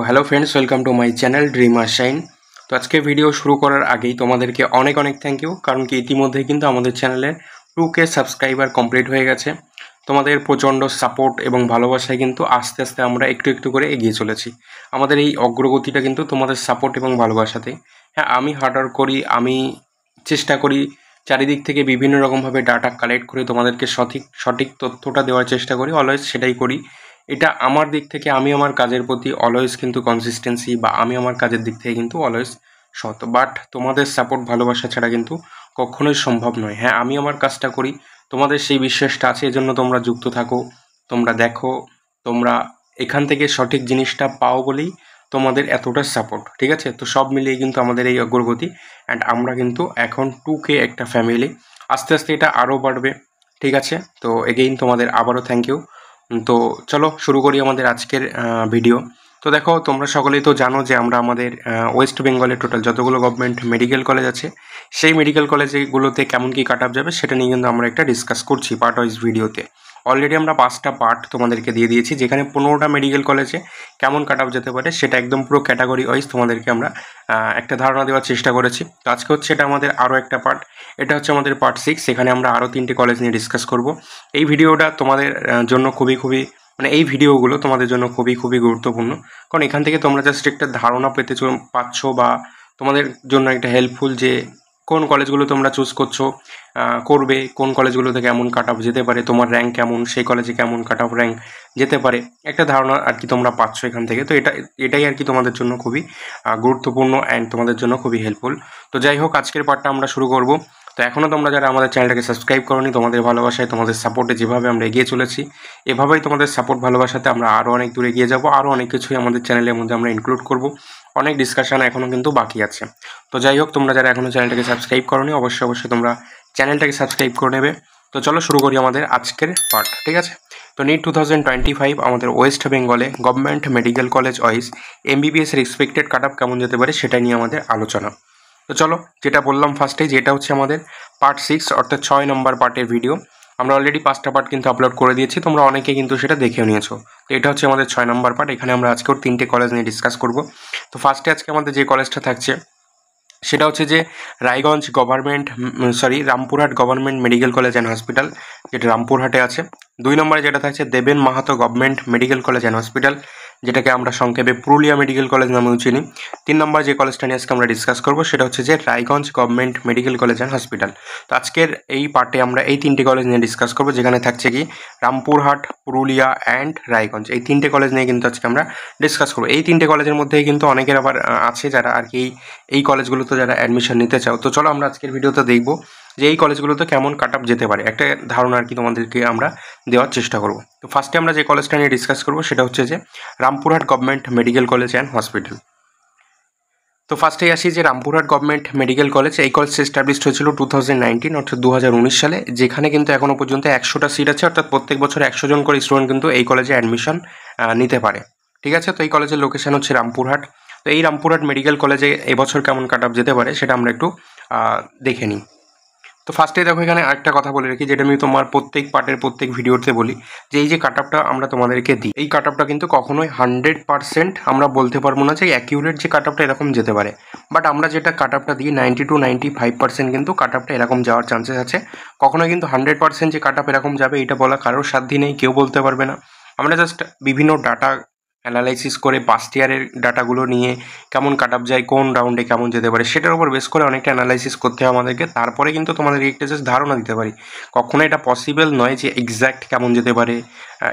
Hello friends, welcome to my channel dreamer shine. তো আজকে video শুরু করার আগেই তোমাদেরকে অনেক অনেক থ্যাংক ইউ, কারণ কি ইতিমধ্যে কিন্তু আমাদের চ্যানেলের 2K সাবস্ক্রাইবার কমপ্লিট হয়ে গেছে। তোমাদের প্রচণ্ড সাপোর্ট এবং ভালোবাসায় কিন্তু আস্তে আস্তে আমরা একটু একটু করে এগিয়ে চলেছি। আমাদের এই অগ্রগতিটা কিন্তু তোমাদের সাপোর্ট এবং ভালোবাসাতে। হ্যাঁ, আমি হার্ডওয়ার্ক করি, আমি চেষ্টা করি চারিদিক থেকে বিভিন্ন রকমভাবে ডাটা কালেক্ট করে তোমাদেরকে সঠিক তথ্যটা দেওয়ার চেষ্টা করি, অলওয়েজ সেটাই করি। এটা আমার দিক থেকে, আমি আমার কাজের প্রতি অলওয়েজ কিন্তু কনসিস্টেন্সি, বা আমি আমার কাজের দিক থেকে কিন্তু অলওয়েজ সৎ। বাট তোমাদের সাপোর্ট ভালোবাসা ছাড়া কিন্তু কখনোই সম্ভব নয়। হ্যাঁ, আমি আমার কাজটা করি, তোমাদের সেই বিশ্বাসটা আছে, এজন্য তোমরা যুক্ত থাকো, তোমরা দেখো, তোমরা এখান থেকে সঠিক জিনিসটা পাও বলেই তোমাদের এতটা সাপোর্ট। ঠিক আছে, তো সব মিলিয়ে কিন্তু আমাদের এই অগ্রগতি, অ্যান্ড আমরা কিন্তু এখন 2K একটা ফ্যামিলি। আস্তে আস্তে এটা আরও বাড়বে। ঠিক আছে, তো এগেইন তোমাদের আবারও থ্যাংক ইউ। তো চলো শুরু করি আমাদের আজকের ভিডিও। তো দেখো, তোমরা সকলেই তো জানো যে আমরা আমাদের ওয়েস্ট বেঙ্গলের টোটাল যতগুলো গভর্নমেন্ট মেডিকেল কলেজ আছে, সেই মেডিকেল কলেজগুলোতে কেমন কী কাট আপ যাবে সেটা নিয়ে কিন্তু আমরা একটা ডিসকাস করছি পার্ট ওয়াইজ ভিডিওতে। অলরেডি আমরা 5টা পার্ট তোমাদেরকে দিয়ে দিয়েছি, যেখানে 15টা মেডিকেল কলেজে কেমন কাট আপ যেতে পারে সেটা একদম পুরো ক্যাটাগরি ওয়াইজ তোমাদেরকে আমরা একটা ধারণা দেওয়ার চেষ্টা করেছি। তো আজকে হচ্ছে এটা আমাদের আরও একটা পার্ট, এটা হচ্ছে আমাদের পার্ট 6। সেখানে আমরা আরও 3টে কলেজ নিয়ে ডিসকাস করব। এই ভিডিওটা তোমাদের জন্য খুবই মানে এই ভিডিওগুলো তোমাদের জন্য খুবই গুরুত্বপূর্ণ, কারণ এখান থেকে তোমরা জাস্ট একটা ধারণা পাচ্ছ, বা তোমাদের জন্য একটা হেল্পফুল যে কোন কলেজগুলো তোমরা চুজ করবে, কোন কলেজগুলোতে কেমন কাট অফ যেতে পারে, তোমার র্যাঙ্ক কেমন, সেই কলেজে কেমন কাট অফ র্যাঙ্ক যেতে পারে, একটা ধারণা আর কি তোমরা পাচ্ছ এখান থেকে। তো এটাই আর কি তোমাদের জন্য খুবই গুরুত্বপূর্ণ অ্যান্ড তোমাদের জন্য খুবই হেল্পফুল। তো যাই হোক, আজকের পার্টটা আমরা শুরু করব। তো এখনও তোমরা যারা আমাদের চ্যানেলটাকে সাবস্ক্রাইব করোনি, তোমাদের ভালোবাসায়, তোমাদের সাপোর্টে যেভাবে আমরা এগিয়ে চলেছি, এভাবেই তোমাদের সাপোর্ট ভালোবাসাতে আমরা আরও অনেক দূর এগিয়ে যাব। আরও অনেক কিছুই আমাদের চ্যানেলের মধ্যে আমরা ইনক্লুড করব, অনেক ডিসকাশন এখনও কিন্তু বাকি আছে। তো যাই হোক, তোমরা যারা এখনও চ্যানেলটাকে সাবস্ক্রাইব করোনি, অবশ্যই তোমরা চ্যানেলটাকে সাবস্ক্রাইব করে নেবে। তো চলো শুরু করি আমাদের আজকের পার্ট। ঠিক আছে, তো নিট 2025 আমাদের ওয়েস্ট বেঙ্গলে গভর্নমেন্ট মেডিকেল কলেজ ওয়াইজ MBBS-এর এক্সপেক্টেড কাট আপ কেমন যেতে পারে সেটা নিয়ে আমাদের আলোচনা। তো চলো, যেটা বললাম ফার্স্টেই, যেটা হচ্ছে আমাদের পার্ট 6, অর্থাৎ 6 নম্বর পার্টের ভিডিও। আমরা অলরেডি 5টা পার্ট কিন্তু আপলোড করে দিয়েছি, তোমরা অনেকে কিন্তু সেটা দেখেও নিয়েছো। তো এটা হচ্ছে আমাদের 6 নম্বর পার্ট। এখানে আমরা আজকেও 3টে কলেজ নিয়ে ডিসকাস করব। তো ফার্স্টে আজকে আমাদের যে কলেজটা থাকছে সেটা হচ্ছে যে Rampurhat government medical college and hospital, যেটা রামপুরহাটে আছে। 2 নম্বরে যেটা থাকছে দেবেন Mahato government medical college and hospital, যেটাকে আমরা সংক্ষেপে পুরুলিয়া মেডিকেল কলেজ নামেও চিনি। 3 নম্বর যে কলেজটা নিয়ে আজকে আমরা ডিসকাস করবো সেটা হচ্ছে যে Raiganj government medical college and hospital. তো আজকের এই পার্টে আমরা এই 3টে কলেজ নিয়ে ডিসকাস করবো, যেখানে থাকছে কি রামপুরহাট, পুরুলিয়া অ্যান্ড রায়গঞ্জ। এই 3টে কলেজ নিয়ে কিন্তু আজকে আমরা ডিসকাস করবো। এই 3টে কলেজের মধ্যেই কিন্তু অনেকের আবার আছে যারা আর কি এই কলেজগুলোতে যারা অ্যাডমিশন নিতে চাও। তো চলো আমরা আজকের ভিডিওতে দেখবো যে এই কলেজগুলোতে কেমন কাট আপ যেতে পারে, একটা ধারণা আর কি তোমাদেরকে আমরা দেওয়ার চেষ্টা করব। তো ফার্স্টে আমরা যে কলেজটা নিয়ে ডিসকাস করবো সেটা হচ্ছে যে Rampurhat government medical college and hospital. তো ফার্স্টেই আসি যে রামপুরহাট গভর্নমেন্ট মেডিকেল কলেজ, এই কলেজটা এস্টাবলিশড হয়েছিল 2019 অর্থাৎ 2019 সালে, যেখানে কিন্তু এখনও পর্যন্ত 100টা সিট আছে, অর্থাৎ প্রত্যেক বছর 100 জন করে স্টুডেন্ট কিন্তু এই কলেজে অ্যাডমিশন নিতে পারে। ঠিক আছে, তো এই কলেজের লোকেশন হচ্ছে রামপুরহাট। তো এই রামপুরহাট মেডিকেল কলেজে এবছর কেমন কাট আপ যেতে পারে সেটা আমরা একটু দেখে নিই। তো ফার্স্টে দেখো, এখানে আরেকটা কথা বলে রাখি, যেটা আমি তোমার প্রত্যেক পার্টের প্রত্যেক ভিডিওতে বলি, যে এই যে কাট আপটা আমরা তোমাদেরকে দিই, এই কাট আপটা কিন্তু কখনোই 100% আমরা বলতে পারবো না যে অ্যাকিউরেট যে কাট আপটা এরকম যেতে পারে। বাট আমরা যেটা কাট আপটা দিই 90 to 95% কিন্তু কাট আপটা এরকম যাওয়ার চান্সেস আছে। কখনোই কিন্তু 100% যে কাট আপ এরকম যাবে এটা বলা কারোর সাধ্যই নেই, কেউ বলতে পারবে না। আমরা জাস্ট বিভিন্ন ডাটা অ্যানালাইসিস করে পাস্ট ইয়ারের ডাটাগুলো নিয়ে কেমন কাট আপ যায়, কোন রাউন্ডে কেমন যেতে পারে, সেটার উপর বেস করে অনেকটা অ্যানালাইসিস করতে হয় আমাদেরকে, তারপরে কিন্তু তোমাদেরকে একটা জাস্ট ধারণা দিতে পারি। কখনো এটা পসিবল নয় যে এক্স্যাক্ট কেমন যেতে পারে,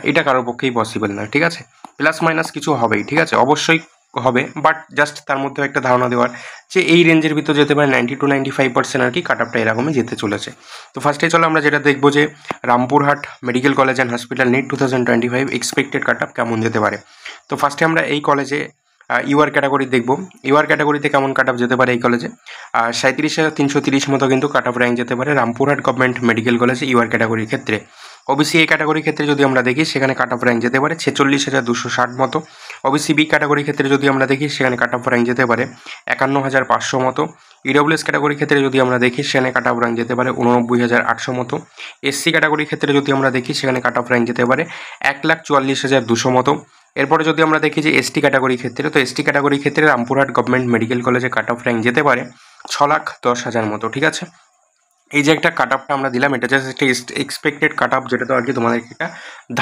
এটা কারোর পক্ষেই পসিবল নয়। ঠিক আছে, প্লাস মাইনাস কিছু হবেই, ঠিক আছে, অবশ্যই হবে, বাট জাস্ট তার মধ্যে একটা ধারণা দেওয়ার যে এই রেঞ্জের ভিতর যেতে পারে 90 to 95% আর কি কাট আপটা এরকমই যেতে চলেছে। তো ফার্স্টে চলো আমরা যেটা দেখবো যে Rampurhat medical college and hospital NEET 2025 expected cut up কেমন যেতে পারে। তো ফার্স্টে আমরা এই কলেজে ইউআর ক্যাটাগরি দেখবো। ইউআর ক্যাটাগরিতে কেমন কাট আপ যেতে পারে এই কলেজে 37,330 মতো কিন্তু কাট আপ র্যাঙ্ক যেতে পারে রামপুরহাট গভর্নমেন্ট মেডিকেল কলেজে ইউআর ক্যাটাগরির ক্ষেত্রে। ওবিসি এ ক্যাটাগরির ক্ষেত্রে যদি আমরা দেখি সেখানে কাট অফ র্যাঙ্ক যেতে পারে 46,260 মতো। ওবিসি বি ক্যাটাগরির ক্ষেত্রে যদি আমরা দেখি সেখানে কাট অফ র্যাঙ্ক যেতে পারে 51,500 মতো। ইডব্লিউএস ক্যাটাগরির ক্ষেত্রে যদি আমরা দেখি সেখানে কাট অফ র্যাঙ্ক যেতে পারে 89,800 মতো। এসসি ক্যাটাগরির ক্ষেত্রে যদি আমরা দেখি সেখানে কাট অফ র্যাঙ্ক যেতে পারে 1,44,200 মতো। এরপরে যদি আমরা দেখি যে এসটি ক্যাটাগরি ক্ষেত্রে, তো এসটি ক্যাটাগরি ক্ষেত্রে রামপুরহাট গভর্নমেন্ট মেডিকেল কলেজে কাট অফ র্যাঙ্ক যেতে পারে 6,10,000 মতো, ঠিক আছে। এই যে একটা কাট অফটা আমরা দিলাম, এটা জাস্ট একটা এক্সপেক্টেড কাট অফ, যেটা তো আর কি তোমাদেরকে একটা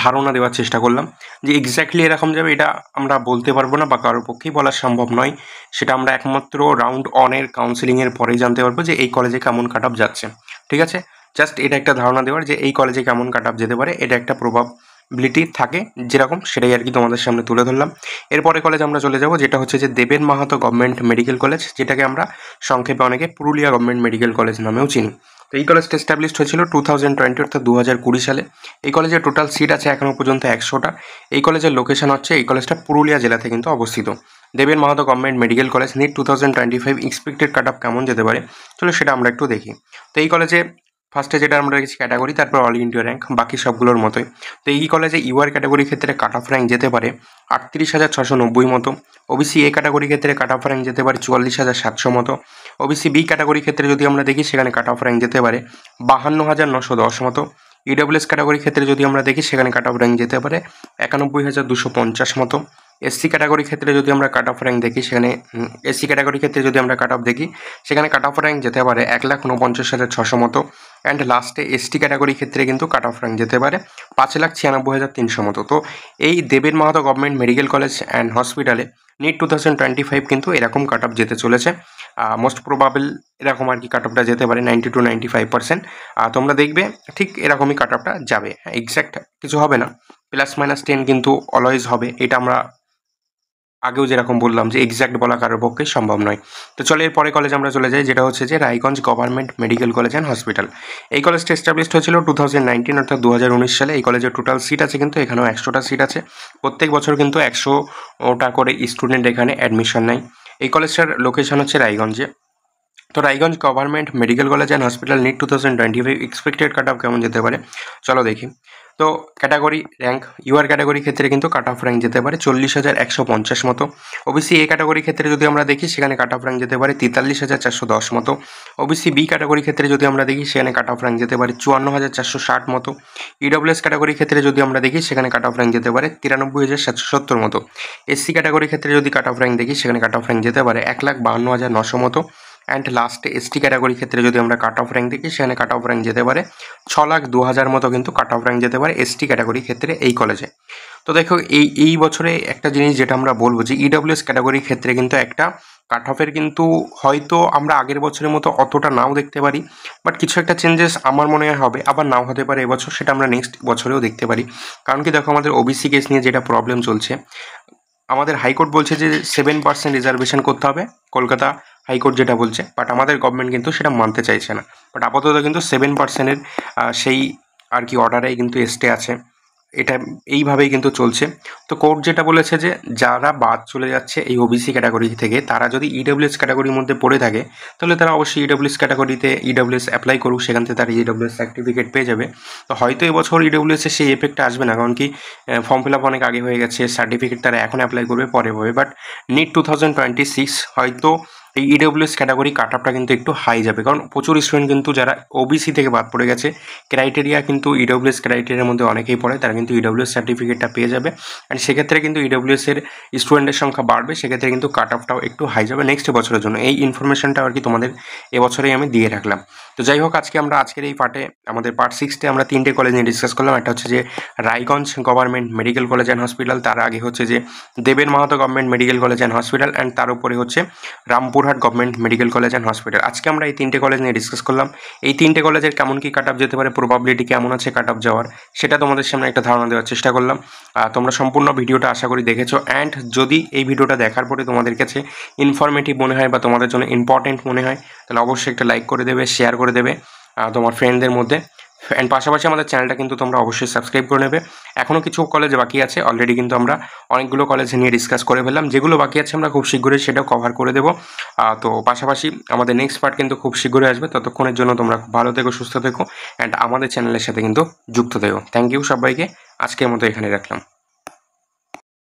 ধারণা দেওয়ার চেষ্টা করলাম। যে এক্স্যাক্টলি এরকম যাবে এটা আমরা বলতে পারবো না বা কারোর পক্ষেই বলা সম্ভব নয়। সেটা আমরা একমাত্র রাউন্ড অনের কাউন্সিলিংয়ের পরেই জানতে পারবো যে এই কলেজে কেমন কাট অফ যাচ্ছে, ঠিক আছে। জাস্ট এটা একটা ধারণা দেওয়ার যে এই কলেজে কেমন কাট অফ যেতে পারে, এটা একটা প্রবাবিলিটি থাকে যেরকম, সেটাই আর কি তোমাদের সামনে তুলে ধরলাম। এরপরে কলেজ আমরা চলে যাব, যেটা হচ্ছে যে দেবেন মাহাতো গভর্নমেন্ট মেডিকেল কলেজ, যেটাকে আমরা সংক্ষেপে অনেকে পুরুলিয়া গভর্নমেন্ট মেডিকেল কলেজ নামেও চিনি। তো এই কলেজটা এস্টাবলিশড হয়েছিল 2020 অর্থাৎ 2020 সালে। এই কলেজের টোটাল সিট আছে এখনও পর্যন্ত 100টা। এই কলেজের লোকেশন হচ্ছে, এই কলেজটা পুরুলিয়া জেলাতে কিন্তু অবস্থিত। Deben Mahato government medical college NEET 2025 expected cut off কেমন যেতে পারে, চলো সেটা আমরা একটু দেখি। তো এই কলেজে ফার্স্টে যেটা আমরা রেখেছি ক্যাটাগরি, তারপর অল ইন্ডিয়া র্যাঙ্ক, বাকি সবগুলোর মতোই। তো এই কলেজে ইউআর ক্যাটাগরির ক্ষেত্রে কাট অফ র্যাঙ্ক যেতে পারে 38,690 মতো। ওবিসি এ ক্যাটাগরির ক্ষেত্রে কাট অফ র্যাঙ্ক যেতে পারে 44,700 মতো। ওবিসি বি ক্যাটাগরির ক্ষেত্রে যদি আমরা দেখি সেখানে কাট অফ র্যাঙ্ক যেতে পারে 52,910 মতো। ইডব্লিউএস ক্যাটাগরির ক্ষেত্রে যদি আমরা দেখি সেখানে কাট অফ র্যাঙ্ক যেতে পারে 91,250 মতো। এসসি ক্যাটাগরির ক্ষেত্রে যদি আমরা কাট অফ র্যাঙ্ক দেখি সেখানে এসসি ক্যাটাগরির ক্ষেত্রে যদি আমরা কাট অফ দেখি সেখানে কাট অফ র্যাঙ্ক যেতে পারে 1,49,600 মতো। অ্যান্ড লাস্টে এসটি ক্যাটাগরির ক্ষেত্রে কিন্তু কাট অফ র্যাঙ্ক যেতে পারে 5,96,300 মতো। তো এই দেবেন Mahato government medical college and হসপিটালে নিট 2025 কিন্তু এরকম কাট অফ যেতে চলেছে। মোস্ট প্রবাবল এরকম আর কি কাট অফটা যেতে পারে 90 to 95%। তোমরা দেখবে ঠিক এরকমই কাট অফটা যাবে, এক্স্যাক্ট কিছু হবে না, +-10 কিন্তু অলওয়েজ হবে। এটা আমরা আগেও যেরকম বললাম যে এক্স্যাক্ট বলা কারোর পক্ষে সম্ভব নয়। তো চলো এর পরে কলেজ আমরা চলে যাই, যেটা হচ্ছে যে Raiganj government medical college and hospital. এই কলেজটা এস্টাবলিশড হয়েছিল 2019 অর্থাৎ 2019 সালে। এই কলেজের টোটাল সিট আছে কিন্তু এখানেও 100টা সিট আছে। প্রত্যেক বছর কিন্তু 100টা করে স্টুডেন্ট এখানে অ্যাডমিশন নেয়। এই কলেজটার লোকেশন হচ্ছে রায়গঞ্জে। তো Raiganj government medical college and hospital NEET 2025 expected cut off কেমন যেতে পারে, চলো দেখি। তো ক্যাটাগরি র্যাঙ্ক ইউআর ক্যাটাগরির ক্ষেত্রে কিন্তু কাট অফ র্যাঙ্ক যেতে পারে 40,150 মতো। ওবিসি এ ক্যাটাগরির ক্ষেত্রে যদি আমরা দেখি সেখানে কাট অফ র্যাঙ্ক যেতে পারে 43,410 মতো। ওবিসি বি ক্যাটাগরির ক্ষেত্রে যদি আমরা দেখি সেখানে কাট অফ র্যাঙ্ক যেতে পারে 54,460 মতো। ইডব্লিউএস ক্যাটাগরির ক্ষেত্রে যদি আমরা দেখি সেখানে কাট অফ র্যাঙ্ক যেতে পারে 93,770 মতো। এসসি ক্যাটাগরির ক্ষেত্রে যদি কাট অফ র্যাঙ্ক দেখি সেখানে কাট অফ র্যাঙ্ক যেতে পারে 1,52,900 মতো। অ্যান্ড লাস্টে এসটি ক্যাটাগরির ক্ষেত্রে যদি আমরা কাট অফ র্যাঙ্ক দেখি সেখানে কাট অফ র্যাঙ্ক যেতে পারে 6,02,000 মতো কিন্তু কাট অফ র্যাঙ্ক যেতে পারে এসটি ক্যাটাগরির ক্ষেত্রে এই কলেজে। তো দেখো এই বছরে একটা জিনিস যেটা আমরা বলবো যে ইডব্লিউএস ক্যাটাগরির ক্ষেত্রে কিন্তু একটা কাট অফের কিন্তু হয়তো আমরা আগের বছরের মতো অতটা নাও দেখতে পারি, বাট কিছু একটা চেঞ্জেস আমার মনে হয় হবে, আবার নাও হতে পারে এবছর, সেটা আমরা নেক্সট বছরেও দেখতে পারি। কারণ কি দেখো আমাদের ওবিসি কেস নিয়ে যেটা প্রবলেম চলছে, আমাদের হাইকোর্ট বলছে যে 7% রিজার্ভেশন করতে হবে, কলকাতা হাইকোর্ট যেটা বলছে, বাট আমাদের গভর্নমেন্ট কিন্তু সেটা মানতে চাইছে না। বাট আপাতত কিন্তু 7%-এর সেই আর কি অর্ডারেই কিন্তু স্টে আছে, এটা এইভাবেই কিন্তু চলছে। তো কোর্ট যেটা বলেছে যে যারা বাদ চলে যাচ্ছে এই ওবিসি ক্যাটাগরি থেকে, তারা যদি ইডব্লিউএস ক্যাটাগরির মধ্যে পড়ে থাকে তাহলে তারা অবশ্যই ইডব্লিউএস ক্যাটাগরিতে ইডব্লিউএস অ্যাপ্লাই করুক, সেখান থেকে তারা ইডব্লিউএস সার্টিফিকেট পেয়ে যাবে। তো হয়তো এবছর ইডব্লিউএসের সেই এফেক্টটা আসবে না, কারণ কি ফর্ম ফিল আপ অনেক আগে হয়ে গেছে, সার্টিফিকেট তারা এখন অ্যাপ্লাই করবে পরে হবে। বাট নিট 2026 হয়তো এই ইডব্লিউএস ক্যাটাগরি কাট অফটা কিন্তু একটু হাই যাবে, কারণ প্রচুর স্টুডেন্ট কিন্তু যারা ওবিসি থেকে বাদ পড়ে গেছে, ক্রাইটেরিয়া কিন্তু ইডব্লিউএস ক্রাইটেরিয়ার মধ্যে অনেকেই পড়ে, তারা কিন্তু ইডব্লিউএস সার্টিফিকেটটা পেয়ে যাবে। অ্যান্ড সেক্ষেত্রে কিন্তু ইডব্লিউএসের স্টুডেন্টের সংখ্যা বাড়বে, সেক্ষেত্রে কিন্তু কাট অফটাও একটু হাই যাবে নেক্সট বছরের জন্য। এই ইনফরমেশনটা আর কি তোমাদের এবছরেই আমি দিয়ে রাখলাম। তো যাই হোক, আজকের এই পার্টে আমাদের পার্ট 6-তে আমরা 3টে কলেজ নিয়ে ডিসকাস করলাম। একটা হচ্ছে যে Raiganj government medical college and hospital, তার আগে হচ্ছে যে দেবেন Mahato government medical college and hospital, and তার উপরে হচ্ছে Rampurhat government medical college and hospital. আজকে আমরা এই 3টে কলেজ নিয়ে ডিসকাস করলাম। এই 3টে কলেজের কেমন কি কাট অফ যেতে পারে, প্রবাবিলিটি কেমন আছে কাট অফ যাওয়ার, সেটা তোমাদের সামনে একটা ধারণা দেওয়ার চেষ্টা করলাম। তোমরা সম্পূর্ণ ভিডিওটা আশা করি দেখেছো। অ্যান্ড যদি এই ভিডিওটা দেখার পরে তোমাদের কাছে ইনফরমেটিভ মনে হয় বা তোমাদের জন্য ইম্পর্টেন্ট মনে হয়, তাহলে অবশ্যই একটা লাইক করে দেবে, শেয়ার করে দেবে তোমার ফ্রেন্ডদের মধ্যে। অ্যান্ড পাশাপাশি আমাদের চ্যানেলটা কিন্তু তোমরা অবশ্যই সাবস্ক্রাইব করে নেবে। এখনও কিছু কলেজ বাকি আছে, অলরেডি কিন্তু আমরা অনেকগুলো কলেজ নিয়ে ডিসকাস করে ফেললাম, যেগুলো বাকি আছে আমরা খুব শীঘ্রই সেটাও কভার করে দেবো। তো পাশাপাশি আমাদের নেক্সট পার্ট কিন্তু খুব শীঘ্রই আসবে। ততক্ষণের জন্য তোমরা খুব ভালো থেকো, সুস্থ থেকো, অ্যান্ড আমাদের চ্যানেলের সাথে কিন্তু যুক্ত থেকো। থ্যাংক ইউ সবাইকে, আজকের মতো এখানে রাখলাম।